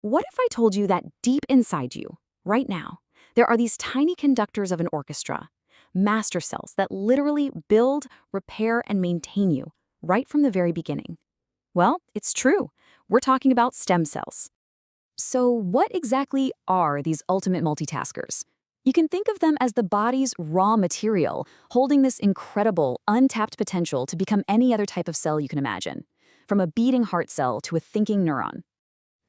What if I told you that deep inside you, right now, there are these tiny conductors of an orchestra, master cells that literally build, repair, and maintain you right from the very beginning? Well, it's true. We're talking about stem cells. So, what exactly are these ultimate multitaskers? You can think of them as the body's raw material, holding this incredible, untapped potential to become any other type of cell you can imagine, from a beating heart cell to a thinking neuron.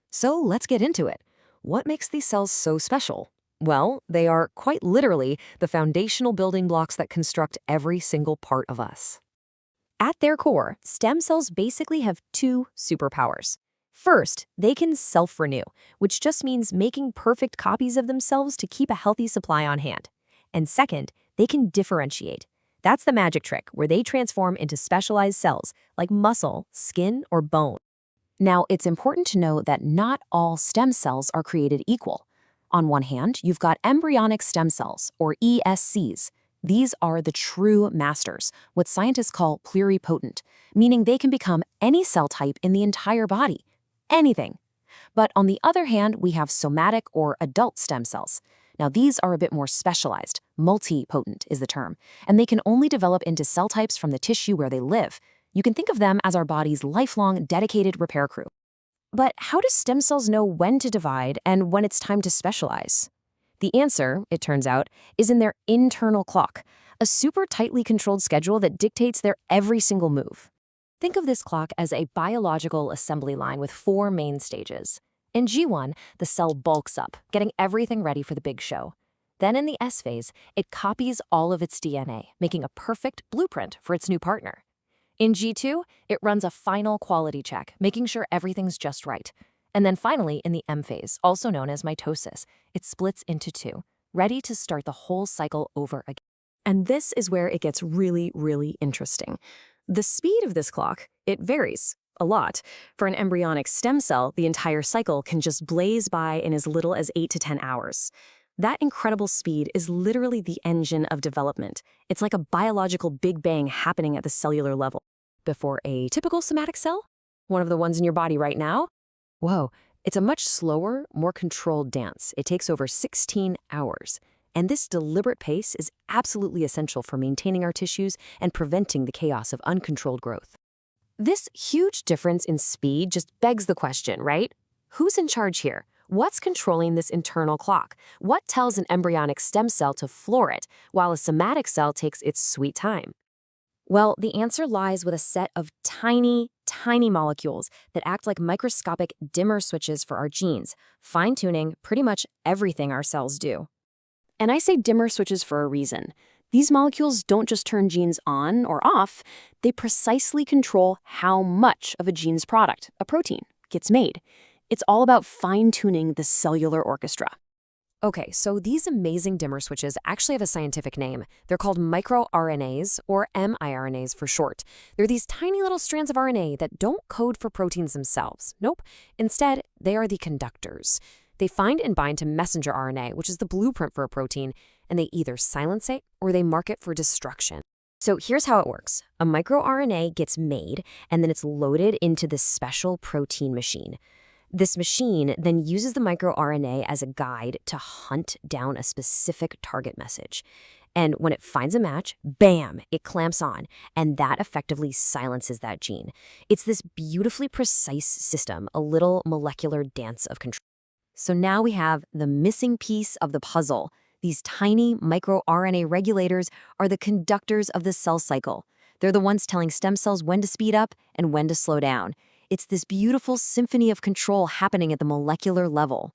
So let's get into it. What makes these cells so special? Well, they are quite literally the foundational building blocks that construct every single part of us. At their core, stem cells basically have two superpowers. First, they can self-renew, which just means making perfect copies of themselves to keep a healthy supply on hand. And second, they can differentiate. That's the magic trick, where they transform into specialized cells like muscle, skin, or bone. Now, it's important to note that not all stem cells are created equal. On one hand, you've got embryonic stem cells, or ESCs. These are the true masters, what scientists call pluripotent, meaning they can become any cell type in the entire body. Anything. But on the other hand, we have somatic or adult stem cells. Now, these are a bit more specialized. Multipotent is the term, and they can only develop into cell types from the tissue where they live. You can think of them as our body's lifelong, dedicated repair crew. But how do stem cells know when to divide and when it's time to specialize? The answer, it turns out, is in their internal clock, a super tightly controlled schedule that dictates their every single move. Think of this clock as a biological assembly line with four main stages. In G1, the cell bulks up, getting everything ready for the big show. Then in the S phase, it copies all of its DNA, making a perfect blueprint for its new partner. In G2, it runs a final quality check, making sure everything's just right. And then finally, in the M phase, also known as mitosis, it splits into two, ready to start the whole cycle over again. And this is where it gets really, really interesting. The speed of this clock, it varies a lot. For an embryonic stem cell, the entire cycle can just blaze by in as little as 8 to 10 hours. That incredible speed is literally the engine of development. It's like a biological big bang happening at the cellular level. Before a typical somatic cell, one of the ones in your body right now, whoa, it's a much slower, more controlled dance. It takes over 16 hours. And this deliberate pace is absolutely essential for maintaining our tissues and preventing the chaos of uncontrolled growth. This huge difference in speed just begs the question, right? Who's in charge here? What's controlling this internal clock? What tells an embryonic stem cell to floor it, while a somatic cell takes its sweet time? Well, the answer lies with a set of tiny, tiny molecules that act like microscopic dimmer switches for our genes, fine-tuning pretty much everything our cells do. And I say dimmer switches for a reason. These molecules don't just turn genes on or off, they precisely control how much of a gene's product, a protein, gets made. It's all about fine-tuning the cellular orchestra. Okay, so these amazing dimmer switches actually have a scientific name. They're called microRNAs, or miRNAs for short. They're these tiny little strands of RNA that don't code for proteins themselves. Nope. Instead, they are the conductors. They find and bind to messenger RNA, which is the blueprint for a protein, and they either silence it or they mark it for destruction. So here's how it works. A microRNA gets made, and then it's loaded into this special protein machine. This machine then uses the microRNA as a guide to hunt down a specific target message. And when it finds a match, bam, it clamps on, and that effectively silences that gene. It's this beautifully precise system, a little molecular dance of control. So now we have the missing piece of the puzzle. These tiny microRNA regulators are the conductors of the cell cycle. They're the ones telling stem cells when to speed up and when to slow down. It's this beautiful symphony of control happening at the molecular level.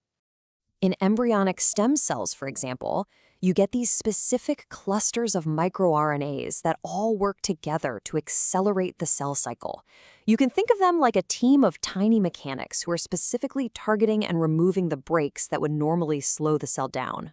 In embryonic stem cells, for example, you get these specific clusters of microRNAs that all work together to accelerate the cell cycle. You can think of them like a team of tiny mechanics who are specifically targeting and removing the brakes that would normally slow the cell down.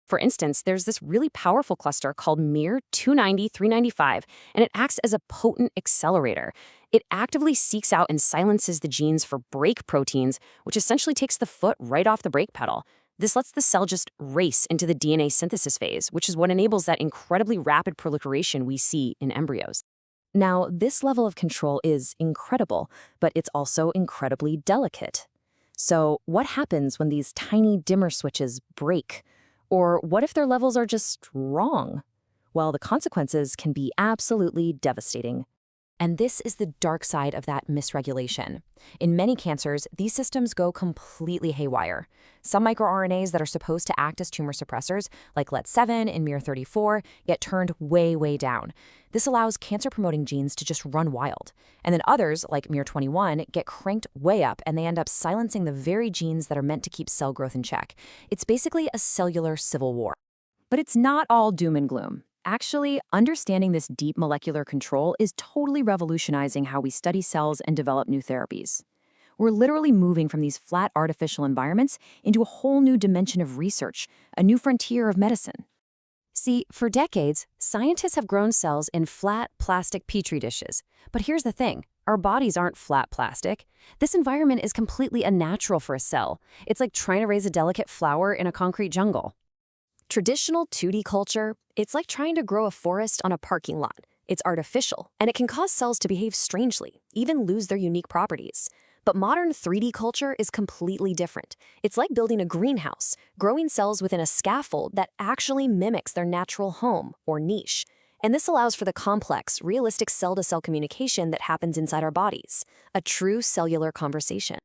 For instance, there's this really powerful cluster called MIR290-395, and it acts as a potent accelerator. It actively seeks out and silences the genes for brake proteins, which essentially takes the foot right off the brake pedal. This lets the cell just race into the DNA synthesis phase, which is what enables that incredibly rapid proliferation we see in embryos. Now, this level of control is incredible, but it's also incredibly delicate. So, what happens when these tiny dimmer switches break? Or what if their levels are just wrong? Well, the consequences can be absolutely devastating. And this is the dark side of that misregulation. In many cancers, these systems go completely haywire. Some microRNAs that are supposed to act as tumor suppressors, like LET7 and miR34, get turned way, way down. This allows cancer-promoting genes to just run wild. And then others, like miR21, get cranked way up and they end up silencing the very genes that are meant to keep cell growth in check. It's basically a cellular civil war. But it's not all doom and gloom. Actually, understanding this deep molecular control is totally revolutionizing how we study cells and develop new therapies. We're literally moving from these flat artificial environments into a whole new dimension of research, a new frontier of medicine. See, for decades, scientists have grown cells in flat plastic petri dishes. But here's the thing, our bodies aren't flat plastic. This environment is completely unnatural for a cell. It's like trying to raise a delicate flower in a concrete jungle. Traditional 2D culture, it's like trying to grow a forest on a parking lot. It's artificial, and it can cause cells to behave strangely, even lose their unique properties. But modern 3D culture is completely different. It's like building a greenhouse, growing cells within a scaffold that actually mimics their natural home, or niche. And this allows for the complex, realistic cell-to-cell communication that happens inside our bodies, a true cellular conversation.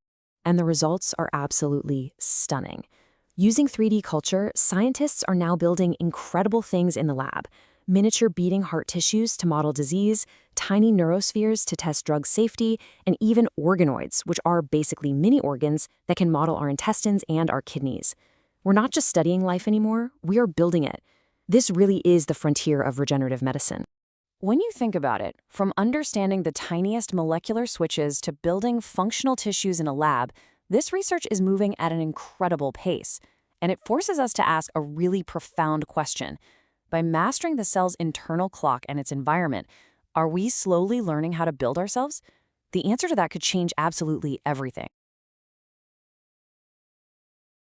And the results are absolutely stunning. Using 3D culture, scientists are now building incredible things in the lab. Miniature beating heart tissues to model disease, tiny neurospheres to test drug safety, and even organoids, which are basically mini organs that can model our intestines and our kidneys. We're not just studying life anymore, we are building it. This really is the frontier of regenerative medicine. When you think about it, from understanding the tiniest molecular switches to building functional tissues in a lab, this research is moving at an incredible pace, and it forces us to ask a really profound question. By mastering the cell's internal clock and its environment, are we slowly learning how to build ourselves? The answer to that could change absolutely everything.